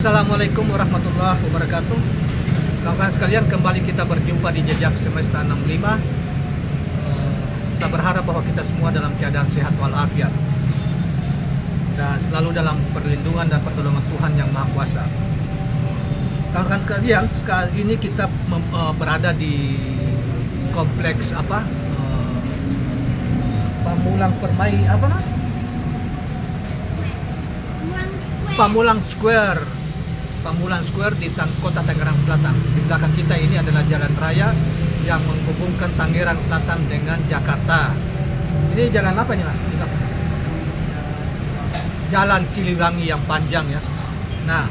Assalamualaikum warahmatullahi wabarakatuh. Kawan-kawan sekalian, kembali kita berjumpa di Jejak Semesta 65. Saya berharap bahwa kita semua dalam keadaan sehat walafiat dan selalu dalam perlindungan dan pertolongan Tuhan Yang Maha Kuasa. Kawan-kawan sekalian, sekali ini kita berada di kompleks Pamulang Permai Pamulang Square di Kota Tangerang Selatan. Di belakang kita ini adalah jalan raya yang menghubungkan Tangerang Selatan dengan Jakarta. Ini jalan apa nih, Mas? Jalan Siliwangi yang panjang ya. Nah,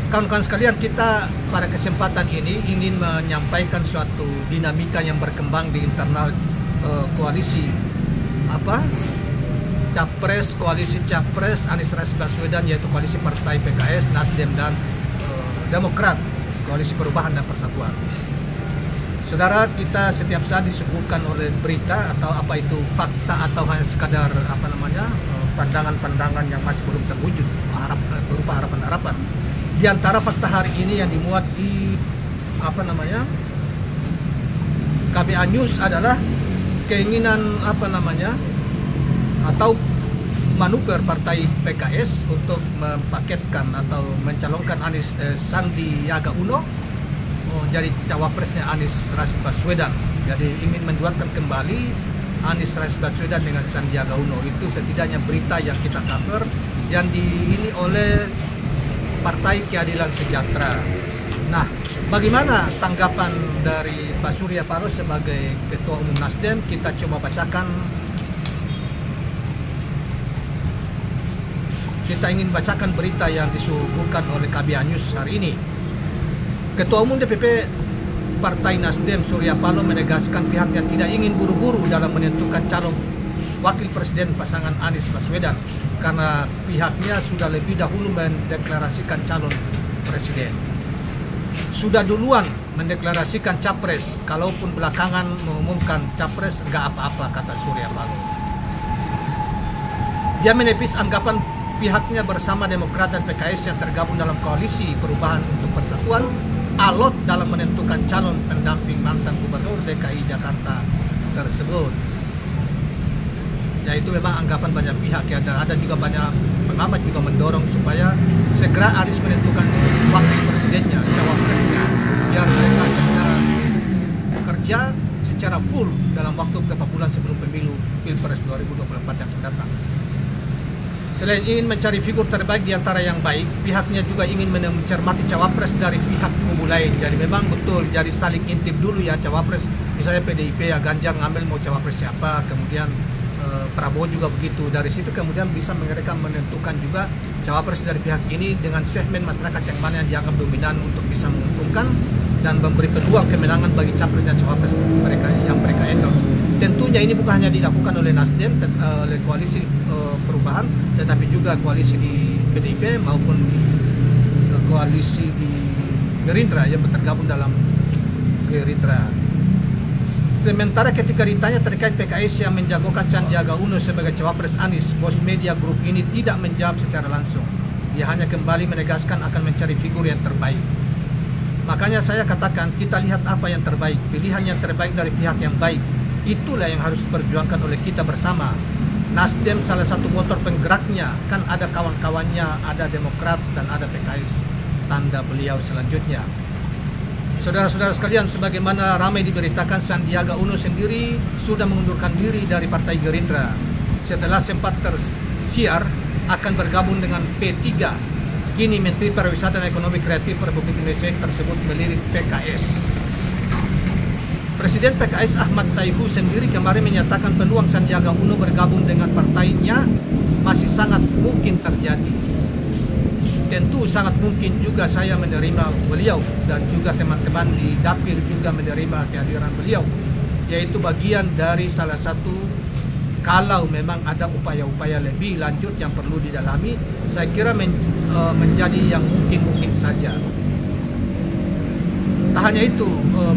kawan-kawan sekalian, kita pada kesempatan ini ingin menyampaikan suatu dinamika yang berkembang di internal koalisi koalisi Capres Anies Baswedan, yaitu koalisi partai PKS, Nasdem dan Demokrat, koalisi Perubahan dan Persatuan. Saudara, kita setiap saat disuguhkan oleh berita atau apa itu fakta atau hanya sekadar pandangan-pandangan yang masih belum terwujud berupa harapan-harapan. Di antara fakta hari ini yang dimuat di KBA News adalah keinginan atau manuver partai PKS untuk mempaketkan atau mencalonkan Sandiaga Uno jadi cawapresnya Anies Rashid Baswedan. Jadi ingin menduetkan kembali Anies Rashid Baswedan dengan Sandiaga Uno. Itu setidaknya berita yang kita cover yang ini oleh Partai Keadilan Sejahtera. Nah, bagaimana tanggapan dari Pak Surya Paloh sebagai Ketua Umum Nasdem? Kita coba bacakan. Kita ingin bacakan berita yang disuguhkan oleh KBA News hari ini. Ketua Umum DPP Partai Nasdem Surya Paloh menegaskan pihaknya tidak ingin buru-buru dalam menentukan calon wakil presiden pasangan Anies Baswedan karena pihaknya sudah lebih dahulu mendeklarasikan calon presiden. Sudah duluan mendeklarasikan capres, kalaupun belakangan mengumumkan capres nggak apa-apa, kata Surya Paloh. Dia menepis anggapan pihaknya bersama Demokrat dan PKS yang tergabung dalam koalisi Perubahan untuk Persatuan alot dalam menentukan calon pendamping mantan Gubernur DKI Jakarta tersebut. Ya, itu memang anggapan banyak pihak ya, dan ada juga banyak pengamat juga mendorong supaya segera Anies menentukan wakil presidennya, cawapresnya, biar mereka segera bekerja secara full dalam waktu beberapa bulan sebelum pemilu Pilpres 2024 yang akan datang. Selain ingin mencari figur terbaik di antara yang baik, pihaknya juga ingin mencermati cawapres dari pihak kubu lain. Jadi memang betul, jadi saling intip dulu ya cawapres. Misalnya PDIP ya, Ganjar ngambil mau cawapres siapa, kemudian Prabowo juga begitu. Dari situ kemudian bisa mereka menentukan juga cawapres dari pihak ini dengan segmen masyarakat yang mana yang dianggap dominan untuk bisa menguntungkan dan memberi peluang kemenangan bagi capres dan cawapres mereka yang mereka endorse. Tentunya ini bukan hanya dilakukan oleh Nasdem, oleh koalisi Perubahan, tetapi juga koalisi di PDIP maupun koalisi di Gerindra yang tergabung dalam Gerindra. Sementara ketika ditanya terkait PKS yang menjagokan Sandiaga Uno sebagai cawapres Anies, bos media grup ini tidak menjawab secara langsung. Dia hanya kembali menegaskan akan mencari figur yang terbaik. Makanya saya katakan kita lihat apa yang terbaik, pilihan yang terbaik dari pihak yang baik. Itulah yang harus diperjuangkan oleh kita bersama. Nasdem salah satu motor penggeraknya, kan ada kawan-kawannya, ada Demokrat dan ada PKS, tanda beliau selanjutnya. Saudara-saudara sekalian, sebagaimana ramai diberitakan, Sandiaga Uno sendiri sudah mengundurkan diri dari Partai Gerindra setelah sempat tersiar akan bergabung dengan P3. Kini Menteri Pariwisata dan Ekonomi Kreatif Republik Indonesia tersebut melirik PKS. Presiden PKS Ahmad Saihu sendiri kemarin menyatakan peluang Sandiaga Uno bergabung dengan partainya masih sangat mungkin terjadi. Tentu sangat mungkin juga saya menerima beliau dan juga teman-teman di Dapil juga menerima kehadiran beliau, yaitu bagian dari salah satu kalau memang ada upaya-upaya lebih lanjut yang perlu didalami, saya kira menjadi yang mungkin-mungkin saja. Tak hanya itu,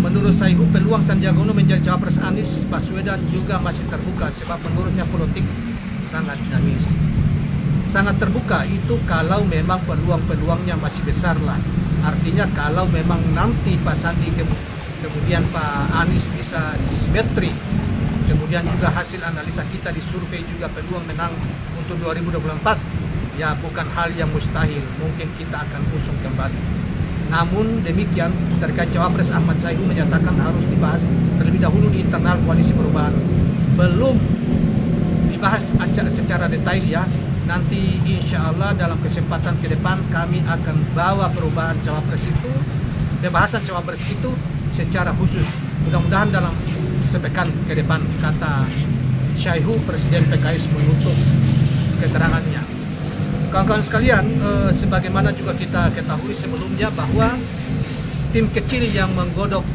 menurut Saihu peluang Sandiaga Uno menjadi cawapres Anies Baswedan juga masih terbuka sebab menurutnya politik sangat dinamis. sangat terbuka itu kalau memang peluang-peluangnya masih besar lah. Artinya kalau memang nanti Pak Sandi kemudian Pak Anies bisa simetri, kemudian juga hasil analisa kita di survei juga peluang menang untuk 2024, ya bukan hal yang mustahil, mungkin kita akan usung kembali. Namun demikian terkait Cawapres Ahmad Sayhu menyatakan harus dibahas terlebih dahulu di internal koalisi perubahan. Belum dibahas secara detail ya. Nanti insya Allah dalam kesempatan ke depan kami akan bawa perubahan Cawapres itu, pembahasan Cawapres itu secara khusus. Mudah-mudahan dalam sepekan ke depan, kata Sayhu, Presiden PKS menutup keterangannya. Kawan-kawan sekalian, sebagaimana juga kita ketahui sebelumnya bahwa tim kecil yang menggodok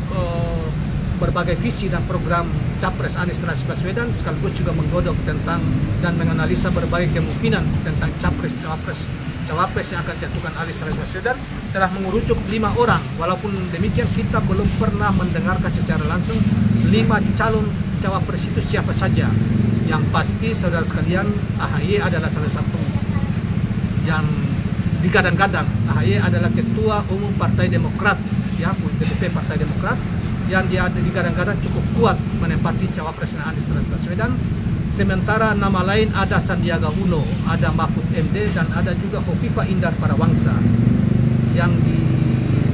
berbagai visi dan program Capres Anies Rashid Baswedan sekaligus juga menggodok tentang dan menganalisa berbagai kemungkinan tentang Cawapres yang akan ditentukan Anies Rashid Baswedan telah mengerucut 5 orang. Walaupun demikian kita belum pernah mendengarkan secara langsung 5 calon Cawapres itu siapa saja. Yang pasti saudara sekalian, AHY adalah salah satu yang digadang-gadang. AHY adalah Ketua Umum Partai Demokrat, ya, DPP Partai Demokrat, yang dia digadang-gadang cukup kuat menempati Cawapres Anies Rashid Baswedan. Sementara nama lain ada Sandiaga Uno, ada Mahfud MD, dan ada juga Hovifah Indar Parawangsa.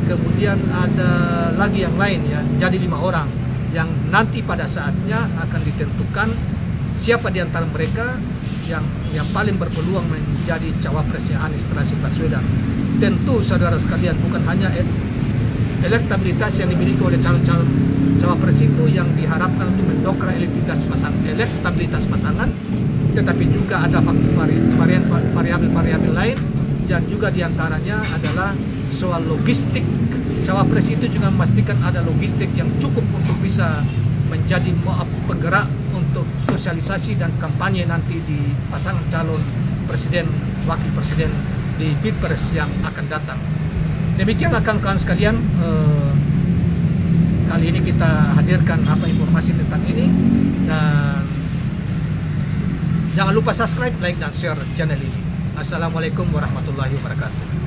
Kemudian ada lagi yang lain ya, jadi 5 orang yang nanti pada saatnya akan ditentukan siapa di antara mereka yang paling berpeluang menjadi Cawapresnya Anies Rashid Baswedan. Tentu saudara sekalian, bukan hanya elektabilitas yang dimiliki oleh calon-calon Cawapres itu yang diharapkan untuk mendongkrak elektabilitas pasangan, tetapi juga ada variabel lain yang juga diantaranya adalah soal logistik. Cawapres itu juga memastikan ada logistik yang cukup untuk bisa menjadi penggerak untuk sosialisasi dan kampanye nanti di pasangan calon presiden, wakil presiden di Pilpres yang akan datang. Demikianlah kawan-kawan sekalian, kali ini kita hadirkan informasi tentang ini, dan jangan lupa subscribe, like, dan share channel ini. Assalamualaikum warahmatullahi wabarakatuh.